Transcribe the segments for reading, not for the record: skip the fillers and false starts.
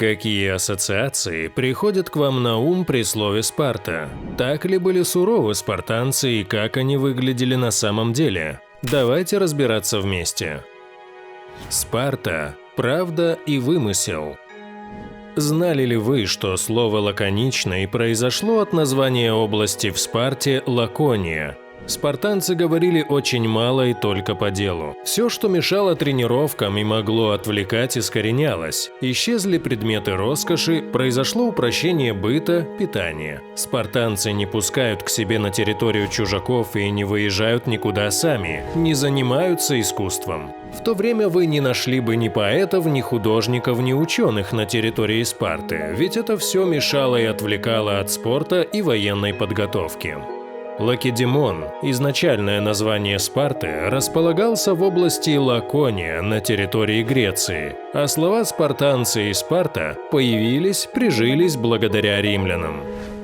Какие ассоциации приходят к вам на ум при слове «Спарта»? Так ли были суровы спартанцы и как они выглядели на самом деле? Давайте разбираться вместе. Спарта – правда и вымысел. Знали ли вы, что слово «лаконичный» произошло от названия области в Спарте Лакония? Спартанцы говорили очень мало и только по делу. Все, что мешало тренировкам и могло отвлекать, искоренялось. Исчезли предметы роскоши, произошло упрощение быта, питания. Спартанцы не пускают к себе на территорию чужаков и не выезжают никуда сами, не занимаются искусством. В то время вы не нашли бы ни поэтов, ни художников, ни ученых на территории Спарты, ведь это все мешало и отвлекало от спорта и военной подготовки. Лакедемон, изначальное название Спарты, располагался в области Лакония на территории Греции, а слова «спартанцы» и «Спарта» прижились благодаря римлянам.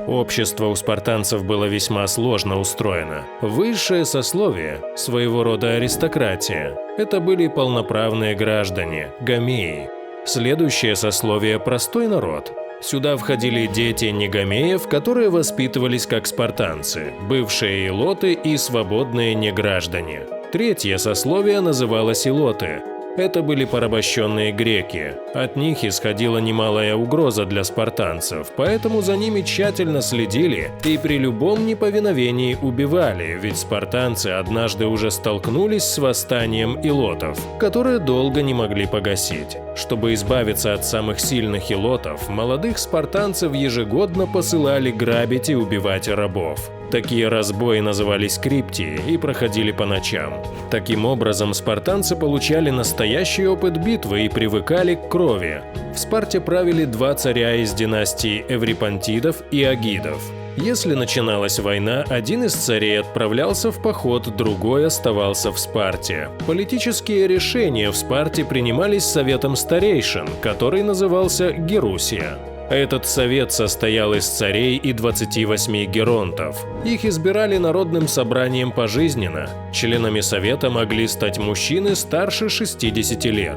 Общество у спартанцев было весьма сложно устроено. Высшее сословие, своего рода аристократия, это были полноправные граждане, гамеи. Следующее сословие – простой народ. Сюда входили дети негамеев, которые воспитывались как спартанцы, бывшие илоты и свободные неграждане. Третье сословие называлось илоты. Это были порабощенные греки. От них исходила немалая угроза для спартанцев, поэтому за ними тщательно следили и при любом неповиновении убивали, ведь спартанцы однажды уже столкнулись с восстанием илотов, которые долго не могли погасить. Чтобы избавиться от самых сильных илотов, молодых спартанцев ежегодно посылали грабить и убивать рабов. Такие разбои назывались криптии и проходили по ночам. Таким образом, спартанцы получали настоящий опыт битвы и привыкали к крови. В Спарте правили два царя из династии Эврипонтидов и Агидов. Если начиналась война, один из царей отправлялся в поход, другой оставался в Спарте. Политические решения в Спарте принимались советом старейшин, который назывался Герусия. Этот совет состоял из царей и 28 геронтов. Их избирали народным собранием пожизненно. Членами совета могли стать мужчины старше 60 лет.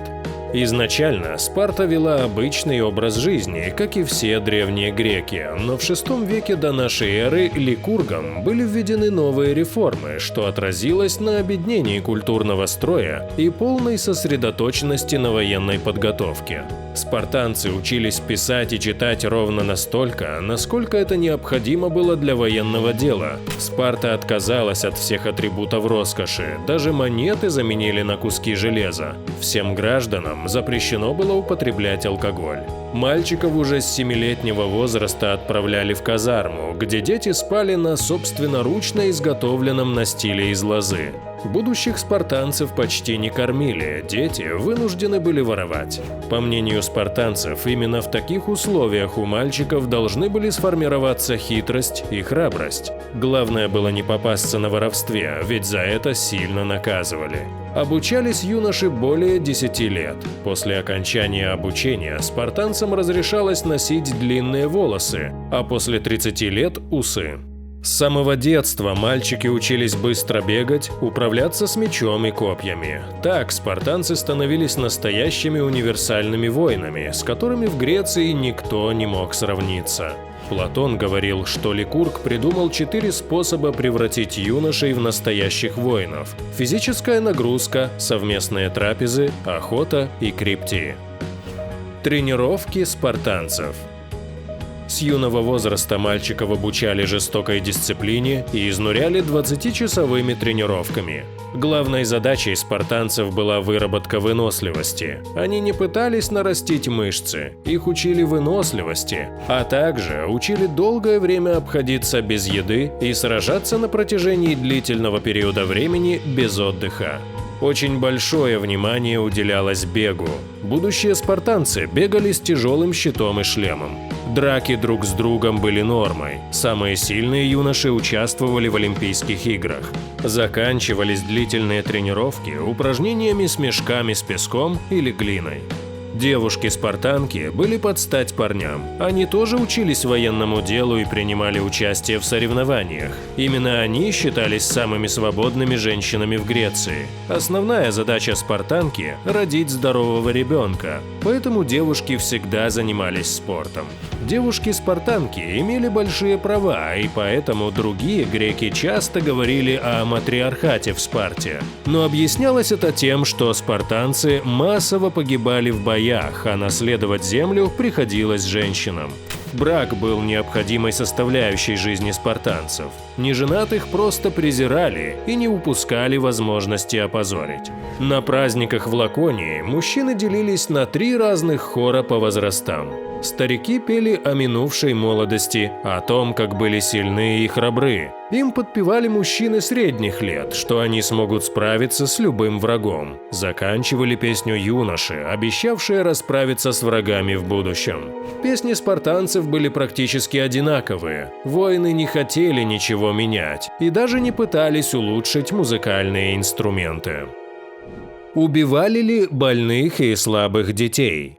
Изначально Спарта вела обычный образ жизни, как и все древние греки, но в VI веке до нашей эры Ликургом были введены новые реформы, что отразилось на обеднении культурного строя и полной сосредоточенности на военной подготовке. Спартанцы учились писать и читать ровно настолько, насколько это необходимо было для военного дела. Спарта отказалась от всех атрибутов роскоши, даже монеты заменили на куски железа. Всем гражданам запрещено было употреблять алкоголь. Мальчиков уже с 7-летнего возраста отправляли в казарму, где дети спали на собственноручно изготовленном настиле из лозы. Будущих спартанцев почти не кормили, дети вынуждены были воровать. По мнению спартанцев, именно в таких условиях у мальчиков должны были сформироваться хитрость и храбрость. Главное было не попасться на воровстве, ведь за это сильно наказывали. Обучались юноши более 10 лет. После окончания обучения спартанцам разрешалось носить длинные волосы, а после 30 лет – усы. С самого детства мальчики учились быстро бегать, управляться с мечом и копьями. Так спартанцы становились настоящими универсальными воинами, с которыми в Греции никто не мог сравниться. Платон говорил, что Ликург придумал 4 способа превратить юношей в настоящих воинов: физическая нагрузка, совместные трапезы, охота и криптии. Тренировки спартанцев. С юного возраста мальчиков обучали жестокой дисциплине и изнуряли 20-часовыми тренировками. Главной задачей спартанцев была выработка выносливости. Они не пытались нарастить мышцы, их учили выносливости, а также учили долгое время обходиться без еды и сражаться на протяжении длительного периода времени без отдыха. Очень большое внимание уделялось бегу. Будущие спартанцы бегали с тяжелым щитом и шлемом. Драки друг с другом были нормой. Самые сильные юноши участвовали в Олимпийских играх. Заканчивались длительные тренировки упражнениями с мешками с песком или глиной. Девушки-спартанки были под стать парням. Они тоже учились военному делу и принимали участие в соревнованиях. Именно они считались самыми свободными женщинами в Греции. Основная задача спартанки – родить здорового ребенка, поэтому девушки всегда занимались спортом. Девушки-спартанки имели большие права, и поэтому другие греки часто говорили о матриархате в Спарте. Но объяснялось это тем, что спартанцы массово погибали в боях, а наследовать землю приходилось женщинам. Брак был необходимой составляющей жизни спартанцев. Неженатых просто презирали и не упускали возможности опозорить. На праздниках в Лаконии мужчины делились на 3 разных хора по возрастам. Старики пели о минувшей молодости, о том, как были сильны и храбры. Им подпевали мужчины средних лет, что они смогут справиться с любым врагом. Заканчивали песню юноши, обещавшие расправиться с врагами в будущем. Песни спартанцев были практически одинаковые. Воины не хотели ничего менять и даже не пытались улучшить музыкальные инструменты. Убивали ли больных и слабых детей?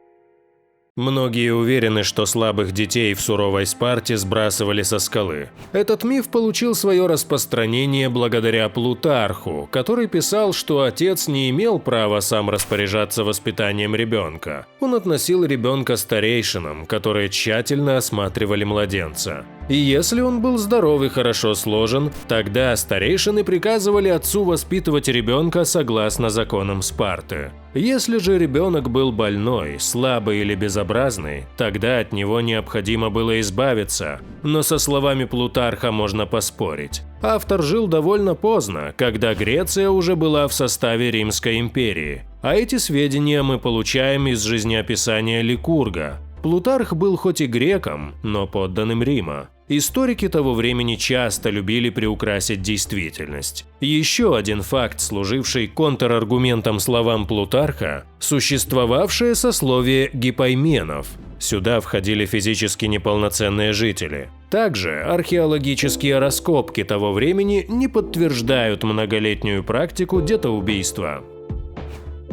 Многие уверены, что слабых детей в суровой Спарте сбрасывали со скалы. Этот миф получил свое распространение благодаря Плутарху, который писал, что отец не имел права сам распоряжаться воспитанием ребенка. Он относил ребенка старейшинам, которые тщательно осматривали младенца. И если он был здоров и хорошо сложен, тогда старейшины приказывали отцу воспитывать ребенка согласно законам Спарты. Если же ребенок был больной, слабый или безобразный, тогда от него необходимо было избавиться. Но со словами Плутарха можно поспорить. Автор жил довольно поздно, когда Греция уже была в составе Римской империи. А эти сведения мы получаем из жизнеописания Ликурга. Плутарх был хоть и греком, но подданным Рима. Историки того времени часто любили приукрасить действительность. Еще один факт, служивший контраргументом словам Плутарха – существовавшее сословие гипойменов. Сюда входили физически неполноценные жители. Также археологические раскопки того времени не подтверждают многолетнюю практику детоубийства.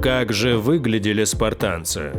Как же выглядели спартанцы?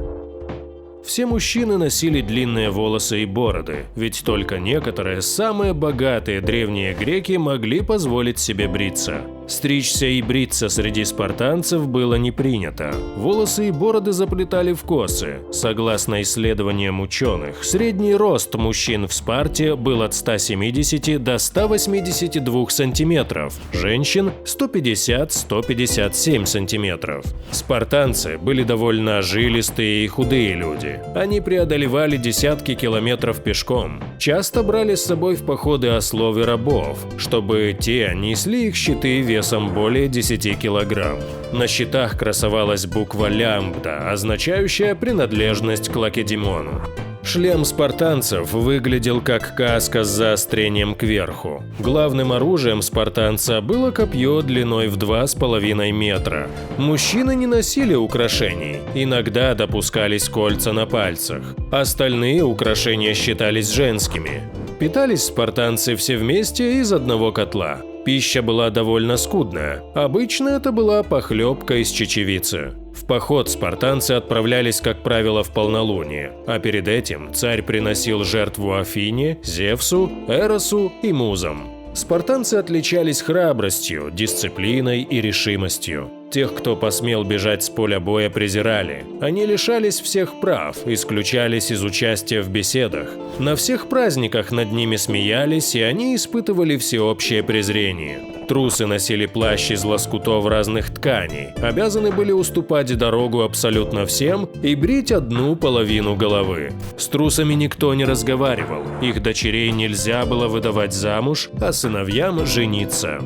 Все мужчины носили длинные волосы и бороды, ведь только некоторые самые богатые древние греки могли позволить себе бриться. Стричься и бриться среди спартанцев было не принято. Волосы и бороды заплетали в косы. Согласно исследованиям ученых, средний рост мужчин в Спарте был от 170 до 182 сантиметров, женщин – 150-157 сантиметров. Спартанцы были довольно жилистые и худые люди. Они преодолевали десятки километров пешком. Часто брали с собой в походы ослов и рабов, чтобы те несли их щиты весом более 10 килограмм. На щитах красовалась буква лямбда, означающая принадлежность к Лакедемону. Шлем спартанцев выглядел как каска с заострением кверху. Главным оружием спартанца было копье длиной в 2,5 метра. Мужчины не носили украшений, иногда допускались кольца на пальцах. Остальные украшения считались женскими. Питались спартанцы все вместе из одного котла. Пища была довольно скудная. Обычно это была похлебка из чечевицы. В поход спартанцы отправлялись, как правило, в полнолуние, а перед этим царь приносил жертву Афине, Зевсу, Эросу и Музам. Спартанцы отличались храбростью, дисциплиной и решимостью. Тех, кто посмел бежать с поля боя, презирали. Они лишались всех прав, исключались из участия в беседах. На всех праздниках над ними смеялись, и они испытывали всеобщее презрение. Трусы носили плащ из лоскутов разных тканей, обязаны были уступать дорогу абсолютно всем и брить одну половину головы. С трусами никто не разговаривал, их дочерей нельзя было выдавать замуж, а сыновьям жениться.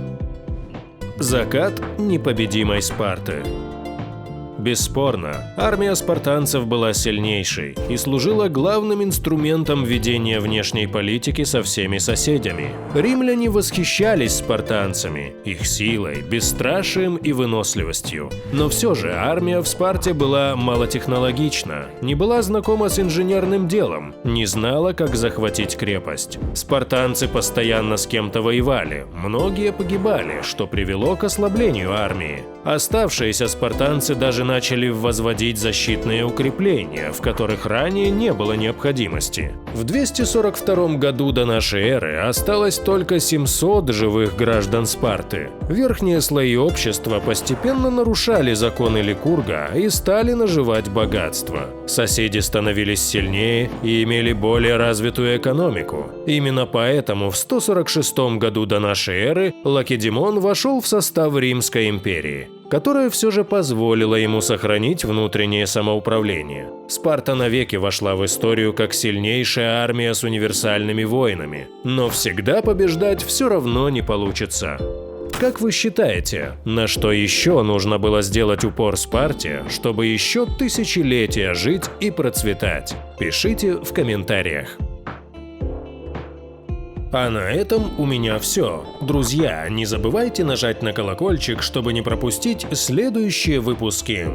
Закат непобедимой Спарты. Бесспорно, армия спартанцев была сильнейшей и служила главным инструментом ведения внешней политики со всеми соседями. Римляне восхищались спартанцами, их силой, бесстрашием и выносливостью. Но все же армия в Спарте была малотехнологична, не была знакома с инженерным делом, не знала, как захватить крепость. Спартанцы постоянно с кем-то воевали, многие погибали, что привело к ослаблению армии. Оставшиеся спартанцы даже начали возводить защитные укрепления, в которых ранее не было необходимости. В 242 году до нашей эры осталось только 700 живых граждан Спарты. Верхние слои общества постепенно нарушали законы Ликурга и стали наживать богатство. Соседи становились сильнее и имели более развитую экономику. Именно поэтому в 146 году до нашей эры Лакедемон вошел в состав Римской империи, которая все же позволила ему сохранить внутреннее самоуправление. Спарта навеки вошла в историю как сильнейшая армия с универсальными воинами, но всегда побеждать все равно не получится. Как вы считаете, на что еще нужно было сделать упор Спарте, чтобы еще тысячелетия жить и процветать? Пишите в комментариях. А на этом у меня все. Друзья, не забывайте нажать на колокольчик, чтобы не пропустить следующие выпуски.